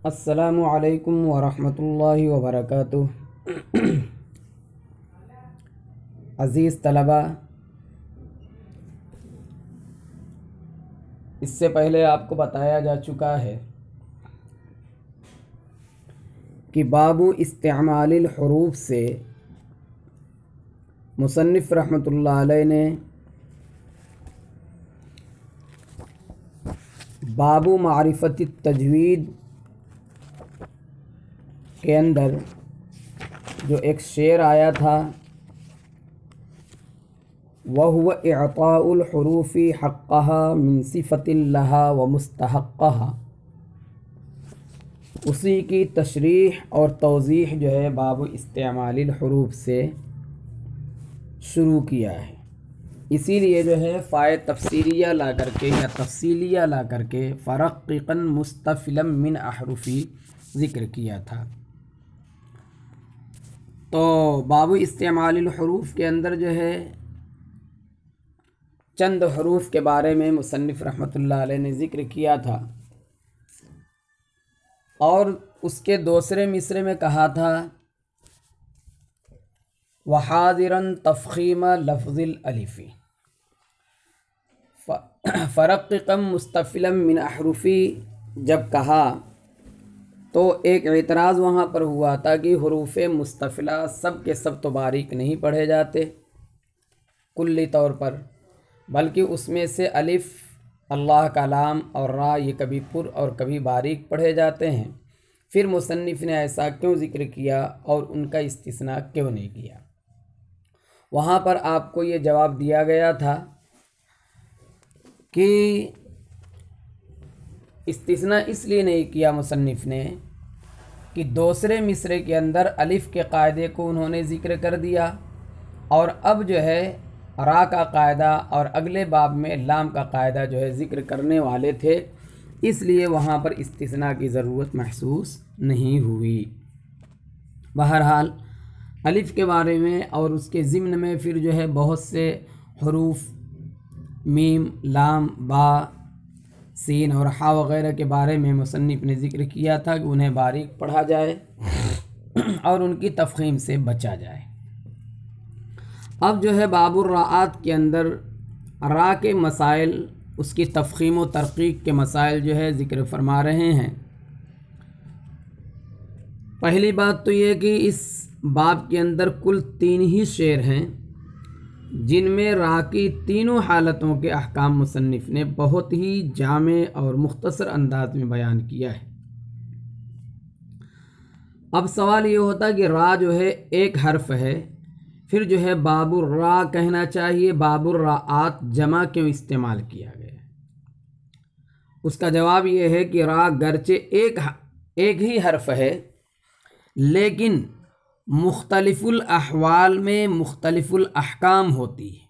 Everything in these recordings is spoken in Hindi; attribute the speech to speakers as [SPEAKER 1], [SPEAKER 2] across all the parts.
[SPEAKER 1] अस्सलामु अलैकुम वरहमतुल्लाहि वबरकातुह। अज़ीज़ तलबा, इससे पहले आपको बताया जा चुका है कि बाबु इस्तेमालिल हुरूफ से मुसन्निफ़ रहमतुल्लाह अलैह ने बाबु मारिफती तजवीद के अंदर जो एक शेर आया था, वह हुआ इअताउल हुरूफ़ी हक़्क़हा मिन सिफ़तिल्लहा व मुस्तहक़्क़हा, उसी की तशरीह और तौज़ीह जो है बाबु इस्तेमालिल हुरूफ से शुरू किया है। इसीलिए जो है फ़ाए तफ़सीरिया ला करके या तफ़सीलिया ला करके फ़रक़्क़न मुस्तफ़िलम मिन अहरुफ़ी ज़िक्र किया था। तो बाबु इस्तेमालिल हुरूफ के अंदर जो है चंद हुरूफ के बारे में मुसन्निफ़ रहमतुल्लाह अलैह ने ज़िक्र किया था और उसके दूसरे मिसरे में कहा था वहादिरन तफ़ख़ीम लफ़्ज़िल अलिफ़ी फ़रक़्क़म मुस्तफ़िलम मिन अहरुफ़ी। जब कहा तो एक एतराज़ वहाँ पर हुआ था कि हुरूफ़ मुस्तफ़िला सब के सब तो बारीक नहीं पढ़े जाते कुल्ली तौर पर, बल्कि उसमें से अलिफ़, अल्लाह का लाम और रा ये कभी पुर और कभी बारीक पढ़े जाते हैं। फिर मुसन्निफ़ ने ऐसा क्यों ज़िक्र किया और उनका इस्तिस्ना क्यों नहीं किया? वहाँ पर आपको ये जवाब दिया गया था कि इस्तिस्ना इसलिए नहीं किया मुसन्निफ़ ने कि दूसरे मिसरे के अंदर अलिफ़ के कायदे को उन्होंने ज़िक्र कर दिया और अब जो है रा का कायदा और अगले बाब में लाम का कायदा जो है ज़िक्र करने वाले थे, इसलिए वहाँ पर इस्तिस्ना की ज़रूरत महसूस नहीं हुई। बहरहाल अलिफ़ के बारे में और उसके ज़िम्न में फिर जो है बहुत से हुरूफ मीम, लाम, बा, सीन और हा वग़ैरह के बारे में मुसन्निफ़ ने ज़िक्र किया था कि उन्हें बारीक पढ़ा जाए और उनकी तफ़ख़ीम से बचा जाए। अब जो है बाबुर राआत के अंदर रा के मसाइल, उसकी तफ़ख़ीम व तरक़ीक़ के मसाइल जो है ज़िक्र फरमा रहे हैं। पहली बात तो ये कि इस बाब के अंदर कुल 3 ही शेर हैं जिनमें रा की तीनों हालतों के अहकाम मुसन्निफ़ ने बहुत ही जामे और मुख्तसर अंदाज में बयान किया है। अब सवाल ये होता है कि रा जो है एक हर्फ है, फिर जो है बाबुर रा कहना चाहिए, बाबुर राआत जमा क्यों इस्तेमाल किया गया? उसका जवाब ये है कि रा गर्चे एक ही हर्फ है, लेकिन मुख्तलिफुल अहवाल में मुख्तलिफुल अहकाम होती है।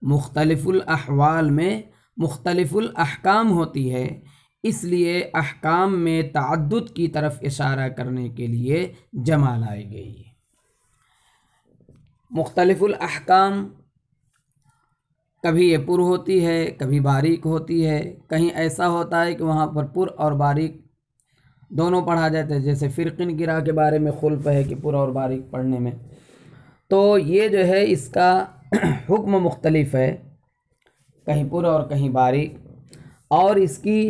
[SPEAKER 1] मुख्तलिफुल अहवाल में मुख्तलिफुल अहकाम होती है, इसलिए अहकाम में तअद्दुद की तरफ इशारा करने के लिए जमा लाई गई है। मुख्तलिफुल अहकाम कभी ये पुर होती है, कभी बारीक होती है, कहीं ऐसा होता है कि वहाँ पर पुर और बारीक दोनों पढ़ा जाते हैं, जैसे फ़िरक़िन गिरा के बारे में खुल्फ़ है कि पुर और बारीक पढ़ने में। तो ये जो है इसका हुक्म मुख्तलिफ़ है, कहीं पुर और कहीं बारीक, और इसकी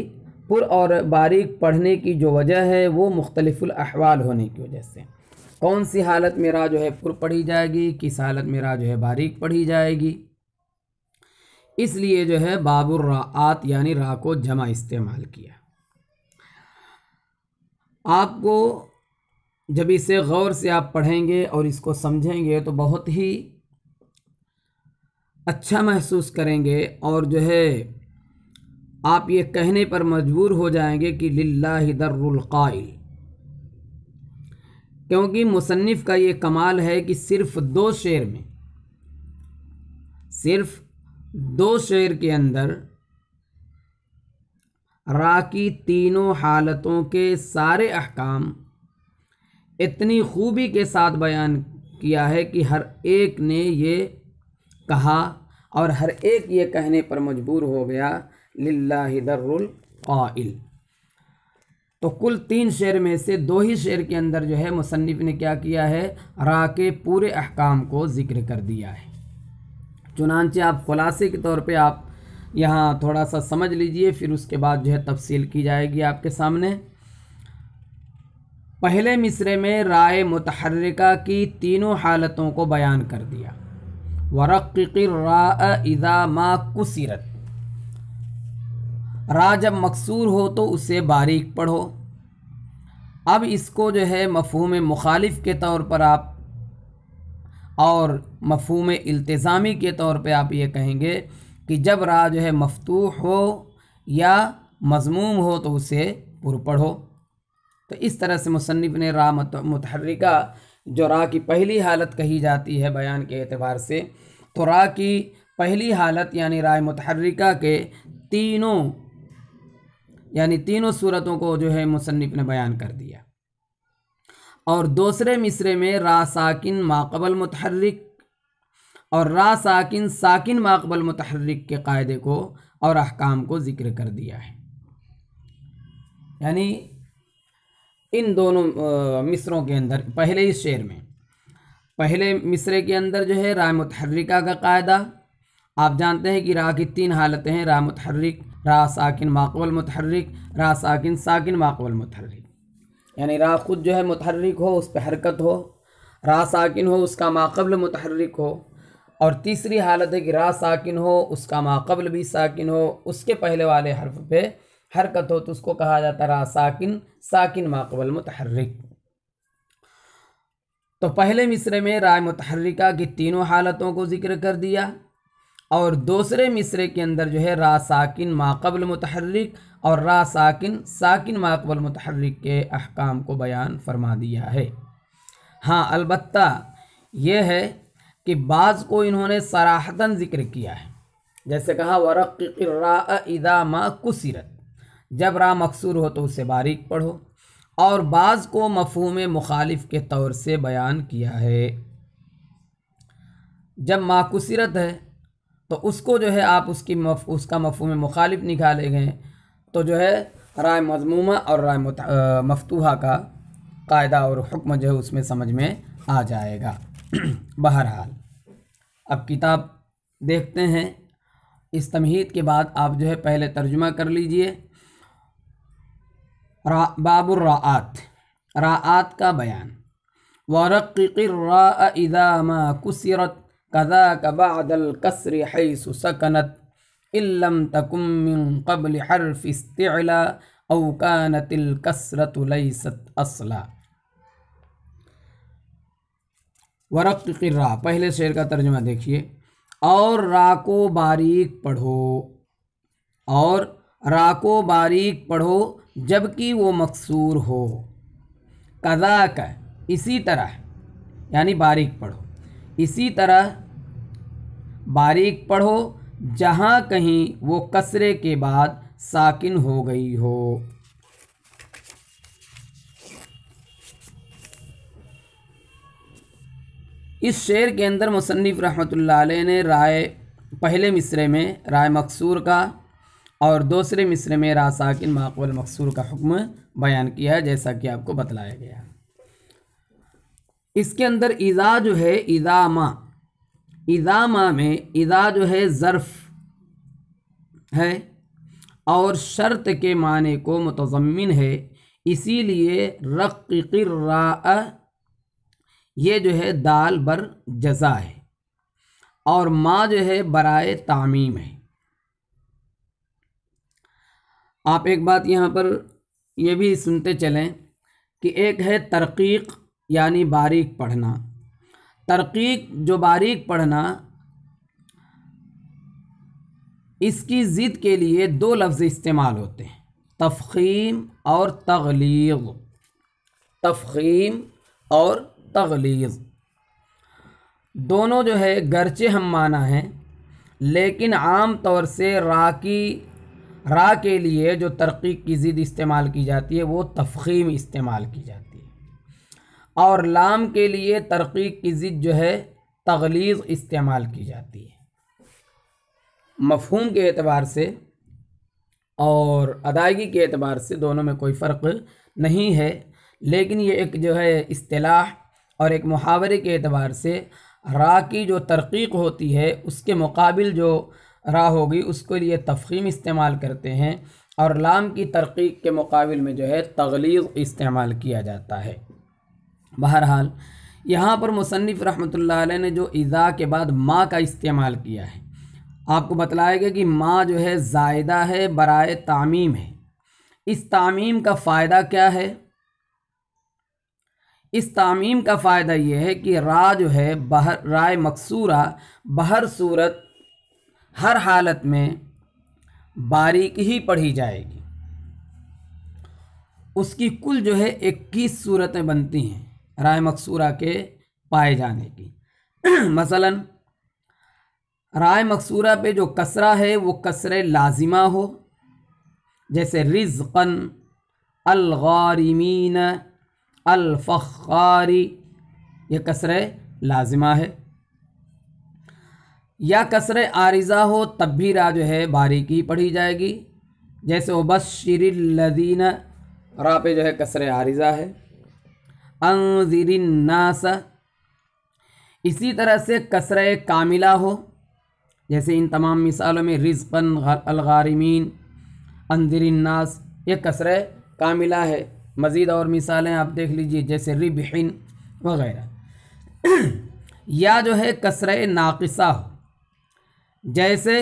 [SPEAKER 1] पुर और बारीक पढ़ने की जो वजह है वो मुख्तलिफुल अहवाल होने की वजह से। कौन सी हालत में रा जो है पुर पढ़ी जाएगी, किस हालत में रा जो है बारीक पढ़ी जाएगी, इसलिए जो है बाबुर राआत यानी रा को जमा इस्तेमाल किया। आपको जब इसे गौर से आप पढ़ेंगे और इसको समझेंगे तो बहुत ही अच्छा महसूस करेंगे और जो है आप ये कहने पर मजबूर हो जाएंगे कि लिल्लाहि दर्रुल क़ाइल, क्योंकि मुसन्निफ़ का ये कमाल है कि सिर्फ़ 2 शेर के अंदर रा की तीनों हालतों के सारे अहकाम इतनी खूबी के साथ बयान किया है कि हर एक ने ये कहा और हर एक ये कहने पर मजबूर हो गया, लिल्लाहि दर्रुल क़ाइल। तो कुल 3 शेर में से 2 ही शेर के अंदर जो है मुसन्निफ़ ने क्या किया है, रा के पूरे अहकाम को ज़िक्र कर दिया है। चुनांचे आप खुलासे के तौर पे आप यहाँ थोड़ा सा समझ लीजिए, फिर उसके बाद जो है तफसील की जाएगी आपके सामने। पहले मिसरे में राय मुतहर्रिका की तीनों हालतों को बयान कर दिया। वरक़्क़िर रा इज़ा मा कुसिरत, रा जब मकसूर हो तो उसे बारीक पढ़ो। अब इसको जो है मफ़हूम मुखालिफ के तौर पर आप और मफ़हूम इल्तिज़ामी के तौर पे आप ये कहेंगे कि जब रा जो है मफ़तूह हो या मज़मूम हो तो उसे पुर पढ़ो। तो इस तरह से मुसन्निफ़ ने रा मुतहर्रिका, जो रा की पहली हालत कही जाती है बयान के एतबार से, तो रा की पहली हालत यानी रा मुतहर्रिका के तीनों सूरतों को जो है मुसन्निफ़ ने बयान कर दिया। और दूसरे मिसरे में रा साकिन माक़बल मुतहर्रिक और रा साकिन साकिन माक़बल मुतहर्रिक के कायदे को और अहकाम को ज़िक्र कर दिया है। यानी इन दोनों मिसरों के अंदर, पहले इस शेर में पहले मिसरे के अंदर जो है रा मुतहर्रिका का कायदा, आप जानते हैं कि रा की 3 हालतें हैं, रा मुतहर्रिक, रा साकिन माक़बल मुतहर्रिक, रा साकिन साकिन माक़बल मुतहर्रिक। यानी रा खुद जो है मुतहर्रिक हो, उस पर हरकत हो, रा साकिन हो, उसका माक़बल मुतहर्रिक हो, और तीसरी हालत है कि रा साकिन हो, उसका माक़बल भी साकिन हो, उसके पहले वाले हर्फ पे हरकत हो, तो उसको कहा जाता है रा साकिन साकिन माक़बल मुतहर्रिक। तो पहले मिसरे में रा मुतहर्रिका की तीनों हालतों को ज़िक्र कर दिया और दूसरे मिसरे के अंदर जो है रा साकिन माक़बल मुतहर्रिक और रा साकिन साकिन माक़बल मुतहर्रिक के अहकाम को बयान फरमा दिया है। हाँ, अलबत्ता ये है कि बाज़ को इन्होंने सराहतन ज़िक्र किया है, जैसे कहा वरक़्क़िर रा इज़ा मा कुसिरत, जब रा मकसूर हो तो उसे बारीक पढ़ो, और बाज़ को मफ़हूम मुखालिफ के तौर से बयान किया है। जब माकुसिरत है तो उसको जो है आप उसका मफ़हूम मुखालिफ निकालेंगे तो जो है राय मज़मूमा और राय मफ़तूहा का कायदा और हुक्म जो है उसमें समझ में आ जाएगा। बहरहाल अब किताब देखते हैं। इस तमहीद के बाद आप जो है पहले तर्जुमा कर लीजिए। बाबुर राआत, राआत का बयान। वरक़्क़िर रा इज़ा मा कुसिरत कज़ाक बअदल कसरि हैसु सकनत इल्लम तकुम मिन क़ब्ल हर्फ़ इस्तिअला औ कानतिल कसरतु लैसत असला। वरक़्क़िर रा, पहले शेर का तर्जुमा देखिए। और रा को बारीक पढ़ो, और रा को बारीक पढ़ो जबकि वो मकसूर हो। कज़ाक, इसी तरह, यानी बारीक पढ़ो, इसी तरह बारीक पढ़ो जहाँ कहीं वो कसरे के बाद साकिन हो गई हो। इस शेर के अंदर मुसन्निफ़ रहमतुल्लाह अलैह ने राय पहले मिसरे में राय मकसूर का और दूसरे मिसरे में रा साकिन माक़बल मकसूर का हुक्म बयान किया है, जैसा कि आपको बतलाया गया। इसके अंदर इज़ा जो है, इज़ामा में इज़ा जो है ज़र्फ़ है और शर्त के माने को मुतज़म्मिन है, इसीलिए रक़्क़िर रा ये जो है दाल बर जज़ा है और माँ जो है बराए तामीम है। आप एक बात यहाँ पर ये भी सुनते चलें कि एक है तरक़ीक़ यानी बारीक पढ़ना। तरक़ीक़ जो बारीक पढ़ना, इसकी ज़िद के लिए 2 लफ्ज़ इस्तेमाल होते हैं, तफ़ख़ीम और तग़लीज़। तफ़ख़ीम और तग़लीज़ दोनों जो है गरचे हम माना है, लेकिन आम तौर से रा के लिए जो तरक़ीक़ की ज़िद इस्तेमाल की जाती है वो तफ़ख़ीम इस्तेमाल की जाती है। और लाम के लिए तरकीक की ज़िद जो है तगलीज़ इस्तेमाल की जाती है। मफ़हूम के एतबार से और अदायगी के एतबार से दोनों में कोई फ़र्क नहीं है, लेकिन ये एक जो है इस्तिलाह और एक मुहावरे के एतबार से रा की जो तरकीक होती है उसके मुकाबिल जो रा होगी उसके लिए तफ़ख़ीम इस्तेमाल करते हैं, और लाम की तरकीक के मुकाबिल में जो है तगलीज़ इस्तेमाल किया जाता है। बहरहाल यहाँ पर मुसन्निफ़ रहमतुल्लाह अलैह ने जो इज़ा के बाद माँ का इस्तेमाल किया है, आपको बतलाएगा कि माँ जो है ज़ायदा है, बराए तामीम है। इस तामीम का फ़ायदा क्या है? इस तामीम का फ़ायदा ये है कि रा जो है राय मकसूरा बहर सूरत हर हालत में बारीक ही पढ़ी जाएगी। उसकी कुल जो है 21 सूरतें बनती हैं राय मकसूरा के पाए जाने की। मसलन राय मकसूरा पे जो कसरा है वो कसरे लाजिमा हो, जैसे रिज़क़न, अल-गारिमीन, अल-फ़ख़्ख़ारी, ये कसरे लाजिमा है। या कसरे आरिज़ा हो तब भी रा जो है बारीकी पढ़ी जाएगी, जैसे वबश्शिरिल्लज़ीन, रा पे जो है कसरे आरिज़ा है। अंज़िरिन्नास, इसी तरह से कसरे कामिला हो, जैसे इन तमाम मिसालों में रिज़क़न, अल-गारिमीन, अंज़िरिन्नास, ये कसरे कामिला है। मज़ीद और मिसालें आप देख लीजिए, जैसे रिबहिन वग़ैरह। या जो है कसरे नाक़िसा हो, जैसे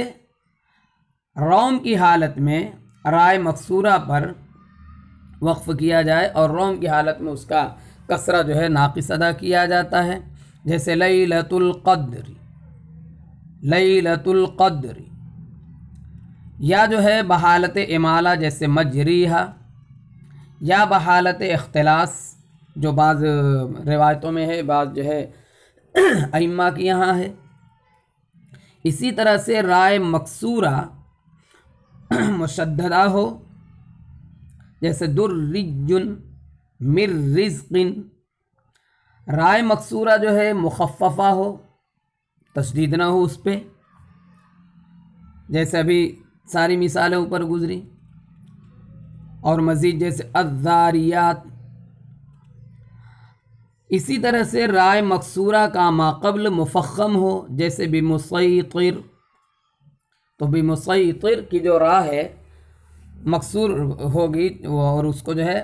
[SPEAKER 1] रौम की हालत में राय मकसूरा पर वक्फ़ किया जाए और रौम की हालत में उसका कसरा जो है नाक़िस अदा किया जाता है, जैसे लैलतुल क़द्र, लैलतुल क़द्र। या जो है बहालत इमाला, जैसे मजरीहा, या बहालत इख्तिलास, जो बाज़ रिवायतों में है, बाज़ जो है अइम्मा की यहाँ है। इसी तरह से राय मकसूरा मुशद्ददा हो, जैसे दुर्रिजुन मिर रिज़्क़िन। राय मकसूरा जो है मुखफ़फ़ा हो, तशदीद ना हो उस पर, जैसे अभी सारी मिसालें ऊपर गुजरी। और मज़ीद जैसे अज़्ज़ारियात। इसी तरह से राय मकसूरा का माक़ब्ल मुफ़ख़्ख़म हो, जैसे बिमुसैतिर। तो बिमुसैतिर की जो रा है मकसूर होगी और उसको जो है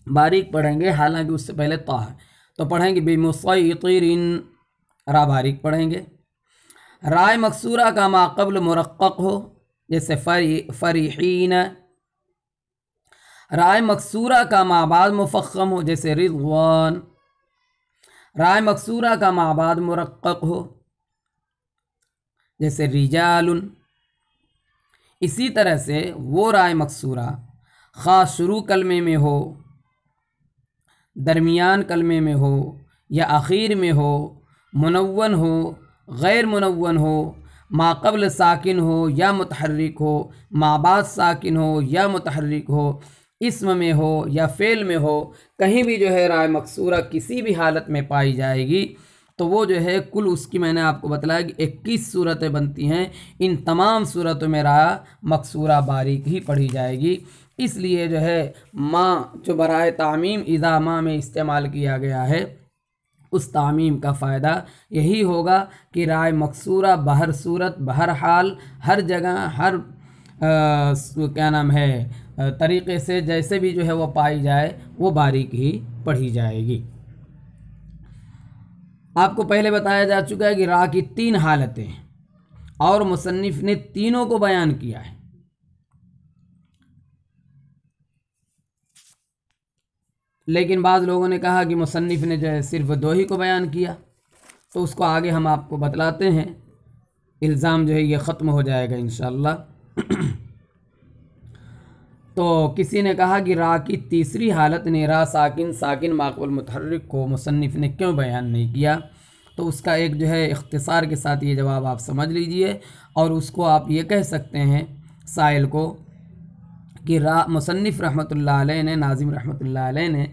[SPEAKER 1] बारीक पढ़ेंगे, हालांकि उससे पहले ता है, तो पढ़ेंगे बिमुसैतिरिन, रा बारीक पढ़ेंगे। राय मकसूरा का माक़ब्ल मुरक़्क़क़ हो, जैसे फ़रीहीन। राय मकसूरा का माबाद मुफ़ख़्ख़म हो, जैसे रिज़वान। राय मकसूरा का माबाद मुरक़्क़क़ हो, जैसे रिजालुन। इसी तरह से वो राय मकसूरा ख़ास शुरू कलमे में हो, दरमियान कलमे में हो, या आखिर में हो, मुनव्वन हो, गैर मुनव्वन हो, माक़ब्ल साकिन हो या मुतहर्रिक हो, माबाद साकिन हो या मुतहर्रिक हो, इस्म में हो या फ़ेल में हो, कहीं भी जो है राय मकसूरा किसी भी हालत में पाई जाएगी तो वो जो है कुल उसकी मैंने आपको बताया कि 21 सूरतें बनती हैं। इन तमाम सूरतों में राय मकसूरा बारीक ही पढ़ी जाएगी। इसलिए जो है माँ जो बराए तामीम इज़ा माँ में इस्तेमाल किया गया है, उस तामीम का फ़ायदा यही होगा कि राय मकसूरा बहर सूरत, बहर हाल, हर जगह, हर क्या नाम है तरीक़े से जैसे भी जो है वो पाई जाए वो बारीक ही पढ़ी जाएगी। आपको पहले बताया जा चुका है कि रा की 3 हालतें और मुसन्निफ़ ने तीनों को बयान किया है। लेकिन बाज़ लोगों ने कहा कि मुसन्निफ़ ने जो है सिर्फ 2 ही को बयान किया, तो उसको आगे हम आपको बतलाते हैं। इल्ज़ाम जो है ये ख़त्म हो जाएगा इंशाअल्लाह। तो किसी ने कहा कि रा की तीसरी हालत ने रा साकिन, साकिन माक़बुल मुतहर्रिक को मुसन्निफ़ ने क्यों बयान नहीं किया, तो उसका एक जो है इख्तिसार के साथ ये जवाब आप समझ लीजिए और उसको आप ये कह सकते हैं साइल को कि रा मुसन्निफ़ रहमतुल्लाह अलैह ने, नाज़िम रहमतुल्लाह अलैह ने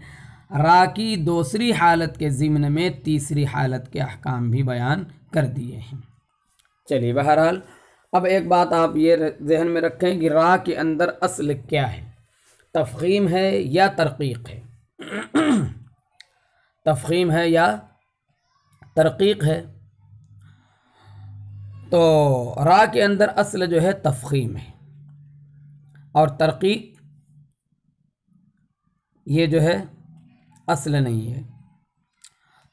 [SPEAKER 1] रा की दूसरी हालत के ज़िम्न में तीसरी हालत के अहकाम भी बयान कर दिए हैं। चलिए, बहरहाल अब एक बात आप ये जहन में रखें कि रा के अंदर असल क्या है, तफ़ख़ीम है या तरक़ीक़ है। तफ़ख़ीम है या तरक़ीक़ है। तो रा के अंदर असल जो है तफ़ख़ीम है और तरक़ीक़ ये जो है असल नहीं है।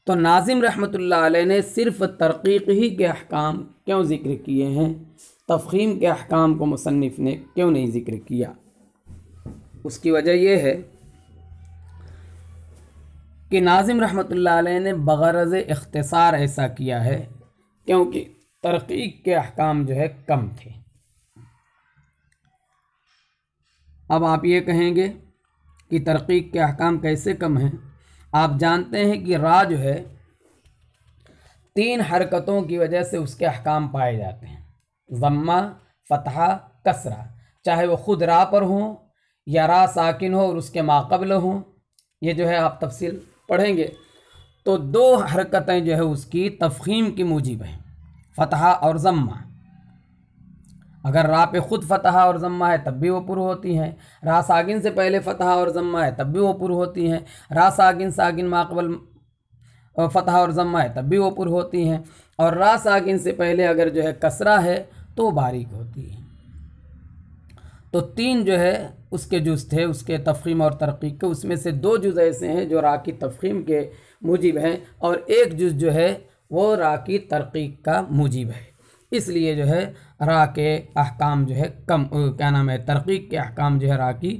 [SPEAKER 1] तो नाज़िम रहमतुल्लाह अलैह ने सिर्फ़ तरक़ीक़ ही के अहकाम क्यों ज़िक्र किए हैं, तफ़ख़ीम के अहकाम को मुसन्निफ़ ने क्यों नहीं ज़िक्र किया? उसकी वजह यह है कि नाज़िम रहमतुल्लाह अलैह ने बग़रज़ इख़्तिसार ऐसा किया है क्योंकि तरक़ीक़ के अहकाम जो है कम थे। अब आप ये कहेंगे कि तरक़ीक़ के अहकाम कैसे कम हैं? आप जानते हैं कि रा जो है 3 हरकतों की वजह से उसके अहकाम पाए जाते हैं, ज़म्मा, फ़तहा, कसरा, चाहे वो ख़ुद रा पर हों या रा साकिन हो और उसके माक़बल हों। ये जो है आप तफसील पढ़ेंगे तो 2 हरकतें जो है उसकी तफ़ख़ीम की मूजिब हैं, फ़तहा और ज़म्मा। अगर रा पे ख़ुद फ़तहा और ज़म्मा है तब भी वो पुर होती हैं, रा साकिन से पहले फ़तहा और ज़म्मा है तब भी वो पुर होती हैं, रा साकिन साकिन माक़बल फ़तहा और ज़म्मा है तब भी वो पुर होती हैं, और रा साकिन से पहले अगर जो है कसरा है तो बारीक होती है। तो 3 जो है उसके जुज़ थे, उसके तफ़ख़ीम और तरक़ीक़ के, उसमें से 2 जुज़ ऐसे हैं जो रा की तफ़ख़ीम के मूजिब हैं और 1 जुज़ जो है वो रा की तरक़ीक़ का मूजिब है। इसलिए जो है रा के अहकाम जो है कम, क्या नाम है, तरक़ीक़ के अहकाम जो है रा की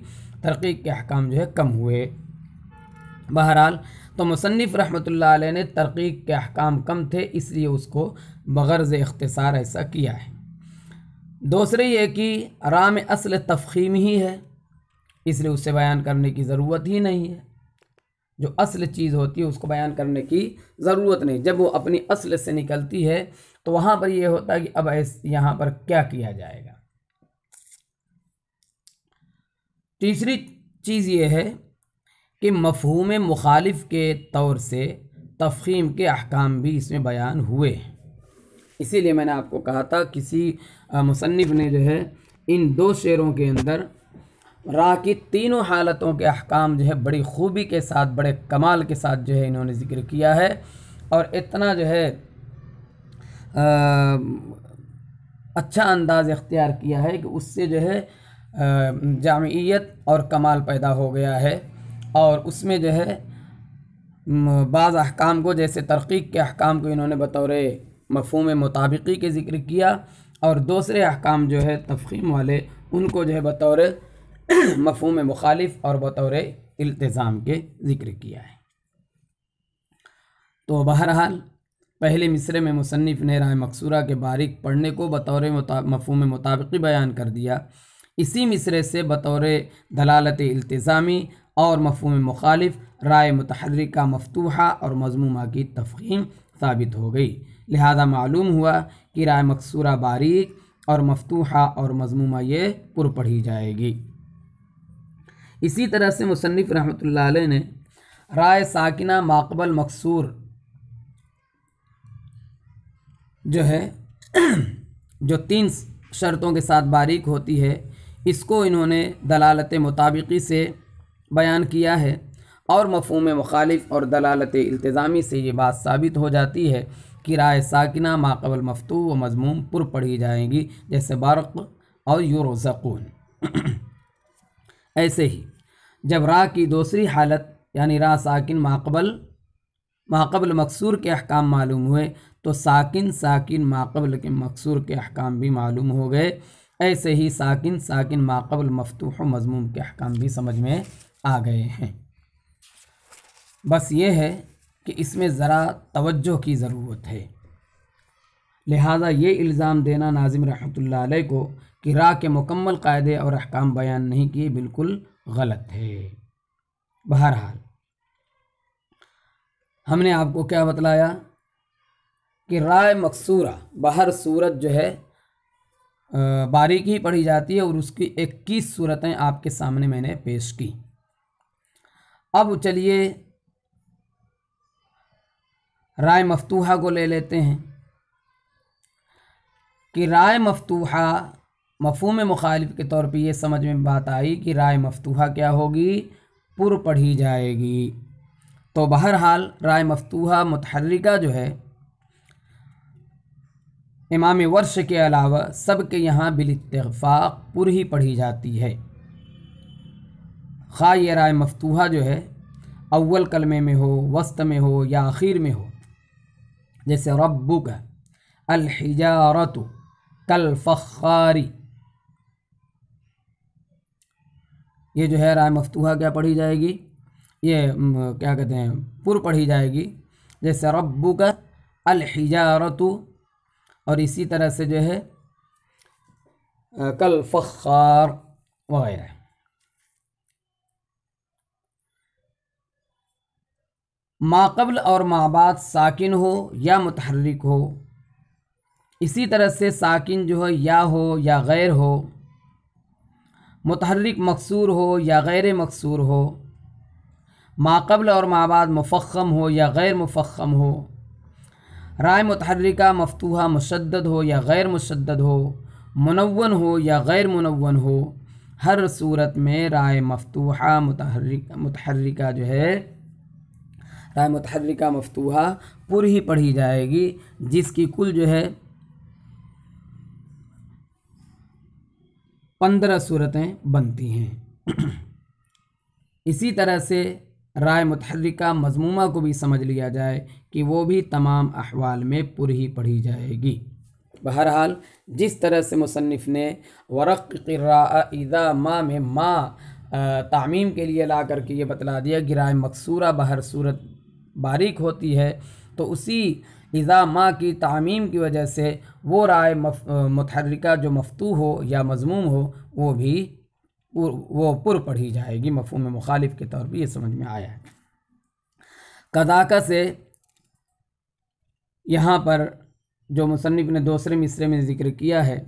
[SPEAKER 1] तरक़ीक़ के अहकाम जो है कम हुए। बहरहाल तो मुसन्निफ़ रहमतुल्लाह अलैह ने तरक़ीक़ के अहकाम कम थे इसलिए उसको बग़रज़ इख़्तिसार ऐसा किया है। दूसरे ये कि रा में असल तफ़ख़ीम ही है इसलिए उसे बयान करने की ज़रूरत ही नहीं है। जो असल चीज़ होती है उसको बयान करने की ज़रूरत नहीं। जब वो अपनी असल से निकलती है तो वहाँ पर यह होता है कि अब यहाँ पर क्या किया जाएगा। तीसरी चीज़ ये है कि मफ़हूम मुखालिफ के तौर से तफ़ख़ीम के अहकाम भी इसमें बयान हुए हैं। इसीलिए मैंने आपको कहा था किसी मुसन्निफ़ ने जो है इन 2 शेरों के अंदर रा की तीनों हालतों के अहकाम जो है बड़ी खूबी के साथ, बड़े कमाल के साथ जो है इन्होंने ज़िक्र किया है और इतना जो है अच्छा अंदाज़ इख्तियार किया है कि उससे जो है जामियत और कमाल पैदा हो गया है। और उसमें जो है बाज़ अहकाम को, जैसे तरक़ीक़ के अहकाम को इन्होंने बतौर मफ़हूम मुताबिक़ी के ज़िक्र किया और दूसरे अहकाम जो है तफ़ख़ीम वाले उनको जो है बतौर मफ़हूम मुखालिफ और बतौर इल्तिज़ाम के ज़िक्र किया है। तो बहरहाल पहले मिसरे में मुसन्निफ़ ने राय मकसूरा के बारीक पढ़ने को बतौर मफ़हूम मुताबिक़ी बयान कर दिया। इसी मिसरे से बतौर दलालत इल्तिज़ामी और मफ़हूम मुखालिफ राय मुतहर्रिका मफ्तूहा और मज़मूमा की तफ़ख़ीम साबित हो गई। लिहाजा मालूम हुआ कि राय मकसूरा बारीक और मफ्तूहा और मज़मूमा ये पुर पढ़ी जाएगी। इसी तरह से मुसन्निफ़ रहमतुल्लाह अलैह ने राय साकिना माक़बल मकसूर जो है जो 3 शर्तों के साथ बारीक होती है इसको इन्होंने दलालत मुताबिक़ी से बयान किया है और मफ़हूम मुखालिफ और दलालत इल्तिज़ामी से ये बात साबित हो जाती है कि राय साकिना माक़बल मफ्तू व मज़मूम पुर पढ़ी जाएंगी, जैसे बरक़ और युरज़क़ून। ऐसे ही जब रा की दूसरी हालत यानी रा साकिन माक़बल मकसूर के अहकाम मालूम हुए तो साकिन साकिन माक़बल के मकसूर के अहकाम भी मालूम हो गए। ऐसे ही साकिन साकिन माक़बल मफ्तूह मज़मूम के अहकाम भी समझ में आ गए हैं। बस ये है कि इसमें ज़रा तवज्जो की ज़रूरत है। लिहाजा ये इल्ज़ाम देना नाज़िम रहमतुल्लाह अलैह को कि रा के मुकम्मल कायदे और अहकाम बयान नहीं किए बिल्कुल गलत है। बहरहाल हमने आपको क्या बतलाया कि राय मकसूरा बहर सूरत जो है बारीक ही पढ़ी जाती है और उसकी 21 सूरतें आपके सामने मैंने पेश की। अब चलिए राय मफ्तूहा को ले लेते हैं कि राय मफ्तूहा मफ़हूम मुखालिफ के तौर पे ये समझ में बात आई कि राय मफ्तूहा क्या होगी, पुर पढ़ी जाएगी। तो बहरहाल राय मफ्तूहा मुतहर्रिका जो है इमाम वर्ष के अलावा सब के यहाँ बिलित्तिफ़ाक़ पुर ही पढ़ी जाती है। खा ये राय मफ्तूहा जो है अव्वल कलमे में हो, वस्त में हो या आखिर में हो, जैसे रब्बुक अल हिजारतु कल फ़ख़्ख़ारी, ये जो है राय मफ्तूहा क्या पढ़ी जाएगी, ये क्या कहते हैं, पुर पढ़ी जाएगी। जैसे रब्बुक अल हिजारतु, और इसी तरह से जो है कल फ़ख़्ख़ार वगैरह। माक़ब्ल और माबाद साकिन हो या मुतहर्रिक हो, इसी तरह से साकिन जो है या हो या गैर हो, मुतहर्रिक मकसूर हो या गैर मकसूर हो, माक़ब्ल और माबाद मुफ़ख़्ख़म हो या गैर मुफ़ख़्ख़म हो, राय मुतहर्रिका मफ्तूहा मुशद्दद हो या गैर मुशद्दद हो, मुनव्वन हो या गैर मुनव्वन हो, हर सूरत में राय मफ्तूहा मुतहर्रिका जो है राय मुतहर्रिका मफ्तूहा पुर ही पढ़ी जाएगी, जिसकी कुल जो है 15 सूरतें बनती हैं। इसी तरह से राय मुतहर्रिका मज़मूमा को भी समझ लिया जाए कि वो भी तमाम अहवाल में पुर ही पढ़ी जाएगी। बहरहाल जिस तरह से मुसन्निफ़ ने वरक़ क़िराअ इज़ा मा में मा तामीम के लिए ला करके ये बतला दिया कि राय मकसूरा बहर सूरत बारीक होती है, तो उसी इज़ा मा की तामीम की वजह से वो राय मुतहर्रिका जो मफ्तू हो या मज़मूम हो वो पुर पढ़ी जाएगी। मफ़हूम मुखालिफ के तौर पे ये समझ में आया है। कज़ाका से यहाँ पर जो मुसन्निफ़ ने दूसरे मिसरे में ज़िक्र किया है,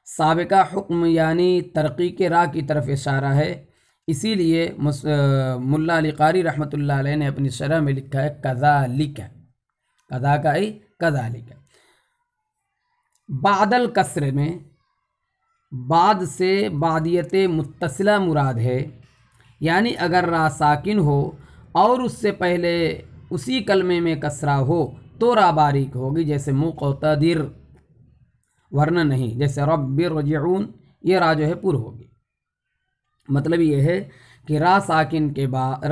[SPEAKER 1] साबिका हुक्म यानी तरक़ी के राह की तरफ इशारा है। इसीलिए मुल्ला अली क़ारी रहमतुल्लाह अलैह ने अपनी शरह में लिखा है कज़ालिक, कज़ाका आई कज़ालिक। बादल कसर में बाद से बादियत मुत्तसिला मुराद है, यानी अगर रा साकिन हो और उससे पहले उसी कलमे में कसरा हो तो रा बारीक होगी, जैसे मुक़तदिर, वरना नहीं। जैसे रब्बिरजिऊन, ये रा जो है पुर होगी। मतलब ये है कि रा साकिन के बाद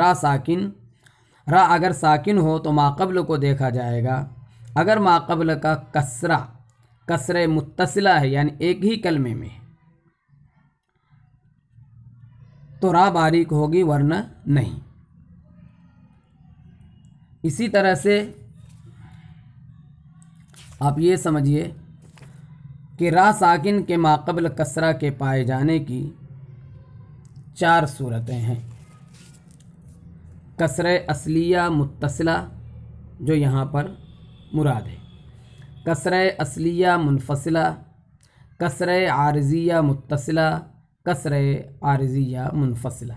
[SPEAKER 1] रा अगर साकिन हो तो माक़ब्ल को देखा जाएगा। अगर माक़ब्ल का कसरे मुत्तसिला है यानी एक ही कलमे में, तो रा बारीक होगी, वरना नहीं। इसी तरह से आप ये समझिए कि रा साकिन के माक़ब्ल कसरा के पाए जाने की 4 सूरतें हैं। कसरे असलिया मुत्तसिला जो यहाँ पर मुराद है, कसरे असलिया मुनफसिला, कसरे आरज़िया मुत्तसिला, कसरे आरज़िया मुनफसिला।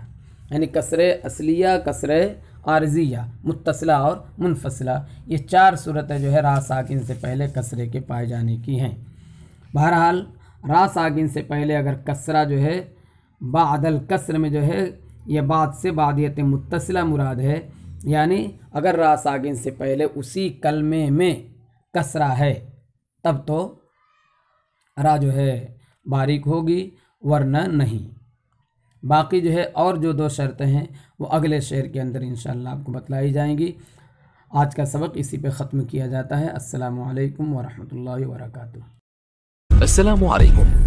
[SPEAKER 1] यानी कसरे असलिया, कसरे आरज़िया, मुत्तसिला और मुनफसिला, ये 4 सूरतें जो है रा साकिन से पहले कसरे के पाए जाने की हैं। बहरहाल रा साकिन से पहले अगर कसरा जो है बादल कसर में जो है यह बाद से बादियत मुत्तसिला मुराद है, यानी अगर रा साकिन से पहले उसी कलमे में कसरा है तब तो रा जो है बारीक होगी, वरना नहीं। बाकी जो है और जो 2 शर्तें हैं वो अगले शेर के अंदर इंशाअल्लाह आपको बतलाई जाएंगी। आज का सबक इसी पे ख़त्म किया जाता है। अस्सलामु अलैकुम वरहमतुल्लाहि वबरकातुहू।
[SPEAKER 2] अस्सलामु अलैकुम।